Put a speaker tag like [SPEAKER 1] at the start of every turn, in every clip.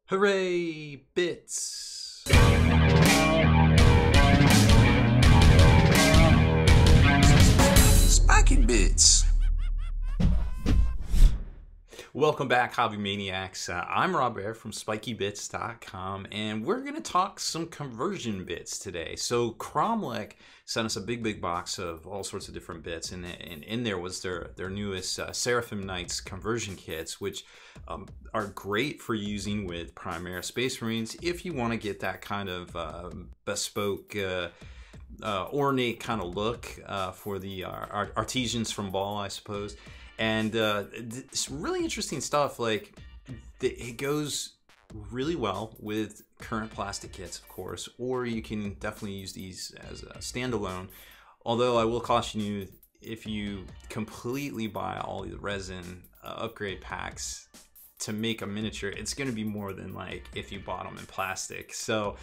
[SPEAKER 1] Hooray, bits! Spiky bits! Welcome back, Hobby Maniacs. I'm Rob Bear from SpikyBits.com, and we're going to talk some conversion bits today. So Kromlech sent us a big box of all sorts of different bits, and in there was their newest Seraphim Knights conversion kits, which are great for using with Primaire Space Marines if you want to get that kind of bespoke ornate kind of look for the artisans from Ball, I suppose. And it's really interesting stuff. Like, it goes really well with current plastic kits, of course, or you can definitely use these as a standalone. Although I will caution you, if you completely buy all the resin upgrade packs to make a miniature, it's going to be more than like if you bought them in plastic. So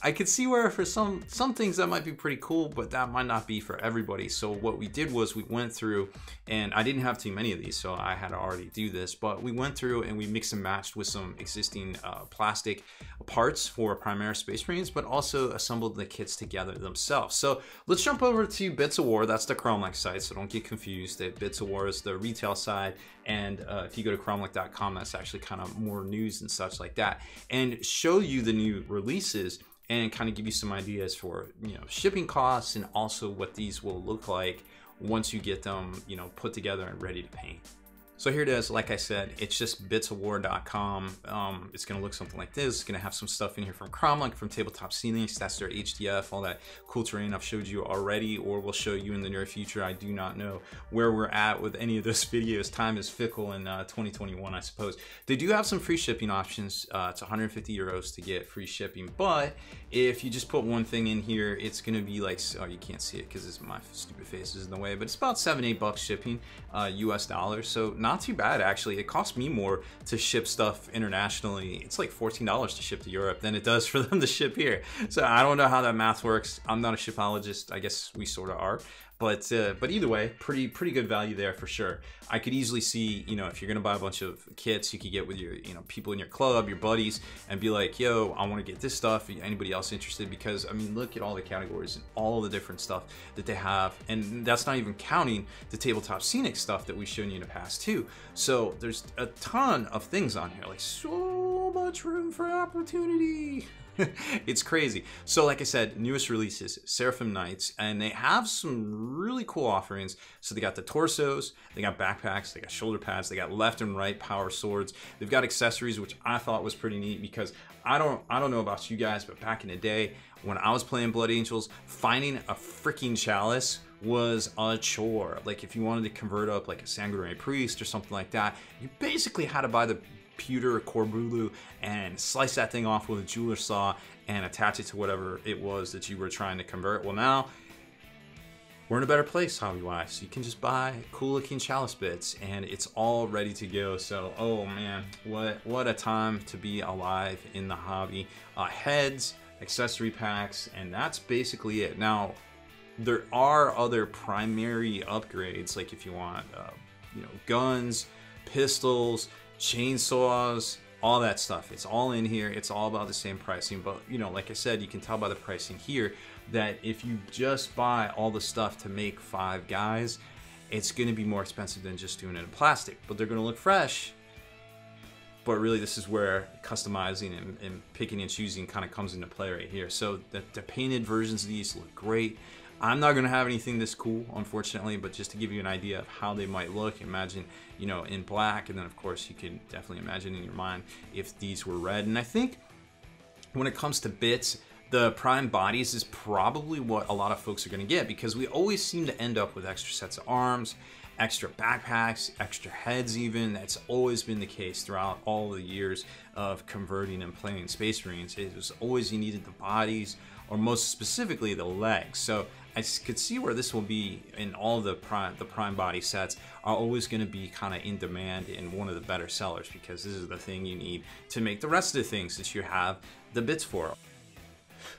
[SPEAKER 1] I could see where for some things that might be pretty cool, but that might not be for everybody. So what we did was we went through, and I didn't have too many of these, so I had to already do this, but we went through and we mixed and matched with some existing plastic parts for Primaire Space Marines, but also assembled the kits together themselves. So let's jump over to Bits of War. That's the Kromlech site, so don't get confused. That Bits of War is the retail side, and if you go to Kromlech.com, that's actually kind of more news and such like that, and show you the new releases and kind of give you some ideas for, you know, shipping costs, and also what these will look like once you get them, you know, put together and ready to paint. So here it is. Like I said, it's just bitsofwar.com. It's going to look something like this. It's going to have some stuff in here from Kromlech, from Tabletop Scenics. That's their HDF, all that cool terrain I've showed you already, or will show you in the near future. I do not know where we're at with any of those videos. Time is fickle in 2021, I suppose. They do have some free shipping options. It's 150 euros to get free shipping, but if you just put one thing in here, it's going to be like, oh, you can't see it because my stupid face is in the way, but it's about $7-8 shipping, US dollars. So not too bad, actually. It costs me more to ship stuff internationally. It's like $14 to ship to Europe than it does for them to ship here. So I don't know how that math works. I'm not a shipologist. I guess we sort of are. But either way, pretty good value there for sure. I could easily see, you know, if you're gonna buy a bunch of kits, you could get with your, you know, people in your club, your buddies, and be like, yo, I want to get this stuff. Anybody else interested? Because I mean, look at all the categories and all the different stuff that they have, and that's not even counting the Tabletop Scenic stuff that we've shown you in the past too. So there's a ton of things on here, like so much room for opportunity. It's crazy. So like I said, newest releases, Seraphim Knights, and they have some really cool offerings. So they got the torsos, they got backpacks, they got shoulder pads, they got left and right power swords. They've got accessories, which I thought was pretty neat, because I don't know about you guys, but back in the day when I was playing Blood Angels, finding a freaking chalice was a chore. Like if you wanted to convert up like a Sanguinary Priest or something like that, you basically had to buy the pewter Corbulu and slice that thing off with a jeweler's saw and attach it to whatever it was that you were trying to convert. Well, now we're in a better place hobby-wise. You can just buy cool-looking chalice bits and it's all ready to go. So, oh man, what a time to be alive in the hobby. Heads, accessory packs, and that's basically it. Now, there are other primary upgrades, like if you want, you know, guns, pistols, chainsaws, all that stuff. It's all in here. It's all about the same pricing, but you know, like I said, you can tell by the pricing here that if you just buy all the stuff to make 5 guys, it's going to be more expensive than just doing it in plastic, but they're going to look fresh. But really, this is where customizing and picking and choosing kind of comes into play right here. So the painted versions of these look great. I'm not going to have anything this cool, unfortunately, but just to give you an idea of how they might look, imagine, you know, in black, and then of course you can definitely imagine in your mind if these were red. And I think when it comes to bits, the prime bodies is probably what a lot of folks are going to get, because we always seem to end up with extra sets of arms, extra backpacks, extra heads even. That's always been the case throughout all the years of converting and playing Space Marines. It was always you needed the bodies, or most specifically the legs. So I could see where this will be in all the prime body sets are always going to be kind of in demand and one of the better sellers, because this is the thing you need to make the rest of the things that you have the bits for.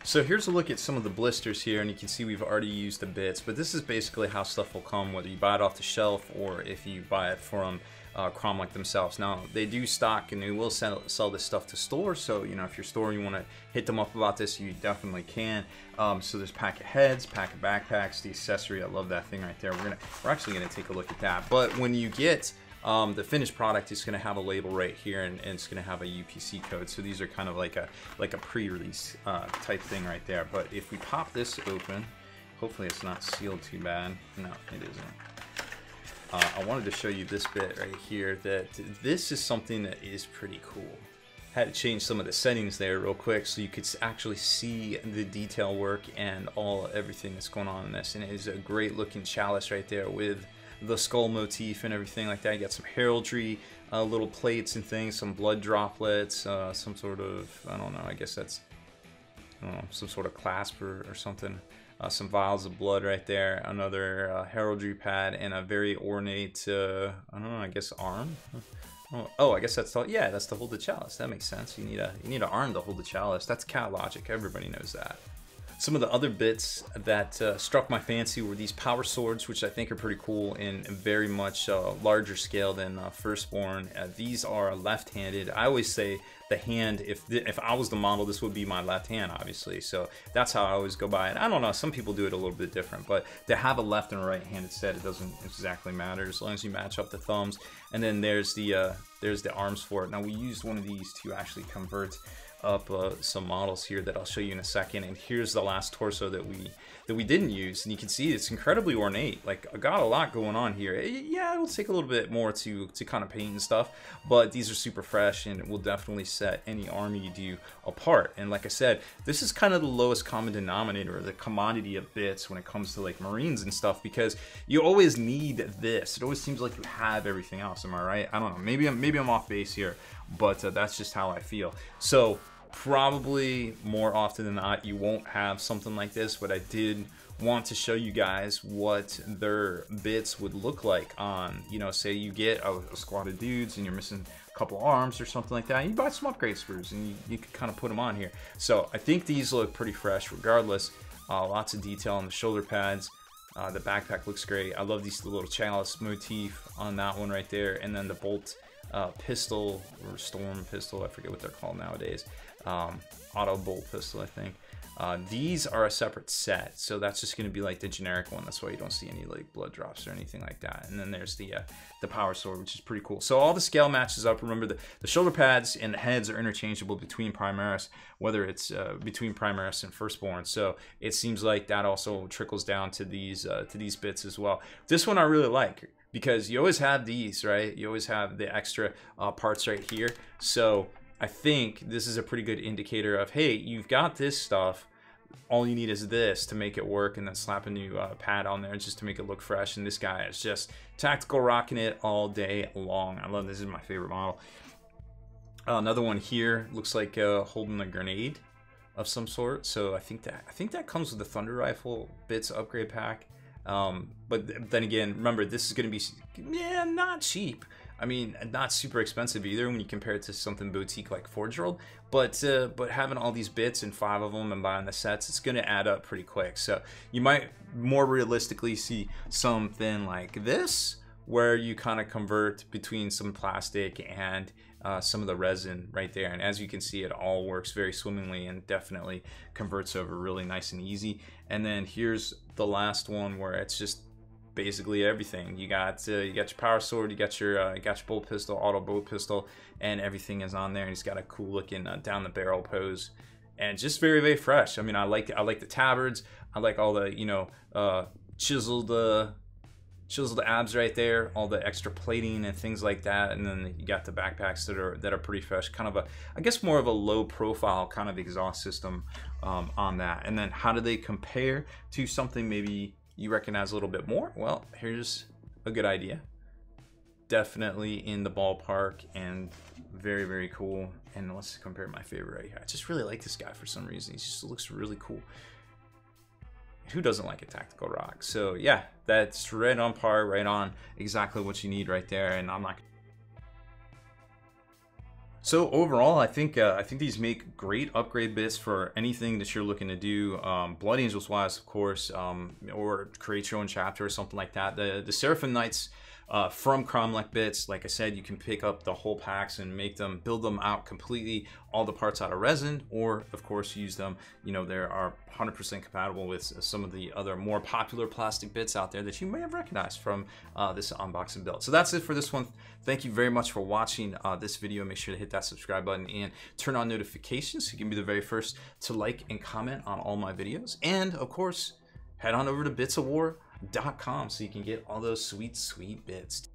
[SPEAKER 1] So here's a look at some of the blisters here, and you can see we've already used the bits, but this is basically how stuff will come, whether you buy it off the shelf or if you buy it from Kromlech themselves. Now they do stock and they will sell this stuff to stores, so you know, if your store you want to hit them up about this, you definitely can. So there's pack of heads, pack of backpacks, the accessory. I love that thing right there. We're actually gonna take a look at that. But when you get the finished product, it's going to have a label right here, and it's going to have a UPC code. So these are kind of like a pre-release type thing right there. But if we pop this open, hopefully it's not sealed too bad. No, it isn't. I wanted to show you this bit right here. That this is something that is pretty cool. Had to change some of the settings there real quick so you could actually see the detail work and everything that's going on in this. And it is a great looking chalice right there with the skull motif and everything like that. You got some heraldry, little plates and things, some blood droplets, some sort of, I don't know, I guess that's, I don't know, some sort of clasp or something. Some vials of blood right there, another heraldry pad, and a very ornate, I don't know, I guess arm? Oh, I guess that's that's to hold the chalice. That makes sense. You need an arm to hold the chalice. That's cat logic. Everybody knows that. Some of the other bits that struck my fancy were these power swords, which I think are pretty cool and very much larger scale than Firstborn. These are left-handed. I always say the hand, if I was the model, this would be my left hand, obviously. So that's how I always go by it. I don't know, some people do it a little bit different, but to have a left and a right-handed set, it doesn't exactly matter as long as you match up the thumbs. And then there's the arms for it. Now we used one of these to actually convert up some models here that I'll show you in a second. And here's the last torso that we didn't use, and you can see it's incredibly ornate. Like, I got a lot going on here. Yeah, it'll take a little bit more to kind of paint and stuff, but these are super fresh and will definitely set any army you do apart. And like I said, this is kind of the lowest common denominator, or the commodity of bits when it comes to like Marines and stuff, because you always need this. It always seems like you have everything else. Am I right? I don't know. Maybe I'm off base here, but that's just how I feel. So probably more often than not you won't have something like this, but I did want to show you guys what their bits would look like on, you know, say you get a squad of dudes and you're missing a couple arms or something like that, and you buy some upgrade sprues and you could kind of put them on here. So I think these look pretty fresh regardless. Lots of detail on the shoulder pads. The backpack looks great. I love these little chalice motif on that one right there, and then the bolt pistol or storm pistol, I forget what they're called nowadays. Auto bolt pistol, I think. These are a separate set, so that's just going to be like the generic one. That's why you don't see any like blood drops or anything like that. And then there's the power sword, which is pretty cool. So all the scale matches up. Remember, the shoulder pads and the heads are interchangeable between Primaris, whether it's between Primaris and Firstborn. So it seems like that also trickles down to these bits as well. This one I really like, because you always have these, right? You always have the extra parts right here. So I think this is a pretty good indicator of, hey, you've got this stuff, all you need is this to make it work, and then slap a new pad on there just to make it look fresh. And this guy is just tactical rocking it all day long. I love this. Is my favorite model. Another one here looks like holding a grenade of some sort. So I think that comes with the Thunder Rifle bits upgrade pack. But then again, remember, this is going to be not cheap. I mean, not super expensive either when you compare it to something boutique like Forge World, but having all these bits and 5 of them and buying the sets, it's going to add up pretty quick. So you might more realistically see something like this, where you kind of convert between some plastic and some of the resin right there. And as you can see, it all works very swimmingly and definitely converts over really nice and easy. And then here's the last one where it's just basically everything. You got your power sword, you got your bolt pistol, auto bolt pistol, and everything is on there. And he's got a cool looking down the barrel pose, and just very, very fresh. I mean, I like the tabards. I like all the chiseled abs right there, all the extra plating and things like that. And then you got the backpacks that are pretty fresh, kind of I guess more of a low profile kind of exhaust system on that. And then how do they compare to something maybe you recognize a little bit more? Well, here's a good idea. Definitely in the ballpark and very, very cool. And let's compare my favorite right here. I just really like this guy for some reason. He just looks really cool. Who doesn't like a tactical rock? So yeah, that's right on par, right on exactly what you need right there. And I'm not. So overall, I think these make great upgrade bits for anything that you're looking to do. Blood Angels wise, of course, or create your own chapter or something like that. The Seraphim Knights from Kromlech bits. Like I said, you can pick up the whole packs and make them, build them out completely, all the parts out of resin, or of course use them. You know, there are 100% compatible with some of the other more popular plastic bits out there that you may have recognized from this unboxing build. So that's it for this one. Thank you very much for watching this video. Make sure to hit that subscribe button and turn on notifications so you can be the very first to like and comment on all my videos. And of course, head on over to bitsofwar.com so you can get all those sweet bits.